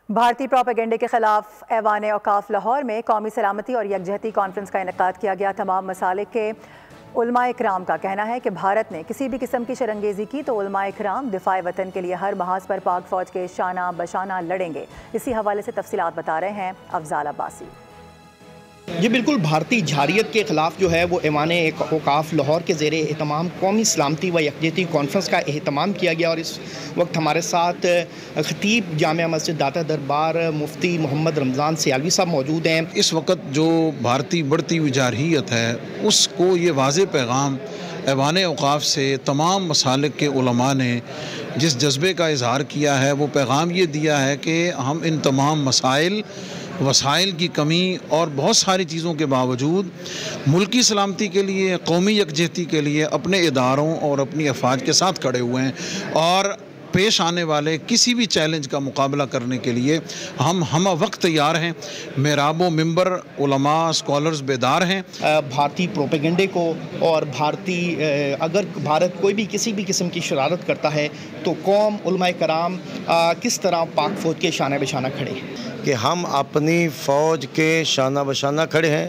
بھارتی پروپیگنڈے کے خلاف ایوان اوقاف لاہور میں قومی سلامتی اور یکجہتی کانفرنس کا انعقاد کیا گیا۔ تمام مسالک کے علماء اکرام کا کہنا ہے کہ بھارت نے کسی بھی قسم کی شرنگیزی کی تو علماء اکرام دفاع وطن کے لیے ہر محاذ پر پاک فوج کے شانہ بشانہ لڑیں گے۔ اسی حوالے سے تفصیلات بتا رہے ہیں افضال عباسی۔ جی بالکل، بھارتی جارحیت کے خلاف جو ہے وہ ایوان اوقاف لاہور کے زیر اہتمام قومی سلامتی و یکجہتی کانفرنس کا اہتمام کیا گیا، اور اس وقت ہمارے ساتھ خطیب جامع مسجد داتا دربار مفتی محمد رمضان سیالوی صاحب موجود ہیں۔ اس وقت جو بھارتی بڑھتی ہوئی جارحیت ہے اس کو یہ واضح پیغام ایوان اوقاف سے تمام مسالک کے علماء نے جس جذبے کا اظہار کیا ہے، وہ پیغام یہ دیا ہے کہ ہم ان تمام وسائل کی کمی اور بہت ساری چیزوں کے باوجود ملکی سلامتی کے لیے، قومی یکجہتی کے لیے اپنے اداروں اور اپنی افواج کے ساتھ کھڑے ہوئے ہیں، اور پیش آنے والے کسی بھی چیلنج کا مقابلہ کرنے کے لیے ہم وقت تیار ہیں۔ محراب و منبر علماء اسکالرز بیدار ہیں۔ بھارتی پروپیگنڈے کو اور اگر بھارت کوئی بھی کسی بھی قسم کی شرارت کرتا ہے تو قوم علماء کرام کس طرح پاک فوج کے شانہ بشانہ کھڑے ہیں کہ ہم اپنی فوج کے شانہ بشانہ کھڑے ہیں۔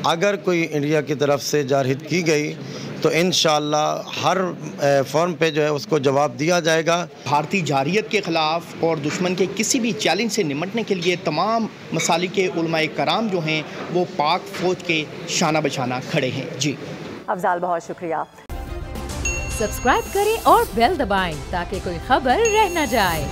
اگر کوئی انڈیا کی طرف سے جارحیت کی گئی تو انشاءاللہ ہر فورم پہ جو ہے اس کو جواب دیا جائے گا۔ بھارتی جارحیت کے خلاف اور دشمن کے کسی بھی چیلنج سے نمٹنے کے لیے تمام مسالک کے علماء کرام جو ہیں وہ پاک فوج کے شانہ بشانہ کھڑے ہیں۔ جی افضال، بہت شکریہ۔ سبسکرائب کریں اور بیل دبائیں تاکہ کوئی خبر رہ نہ جائے۔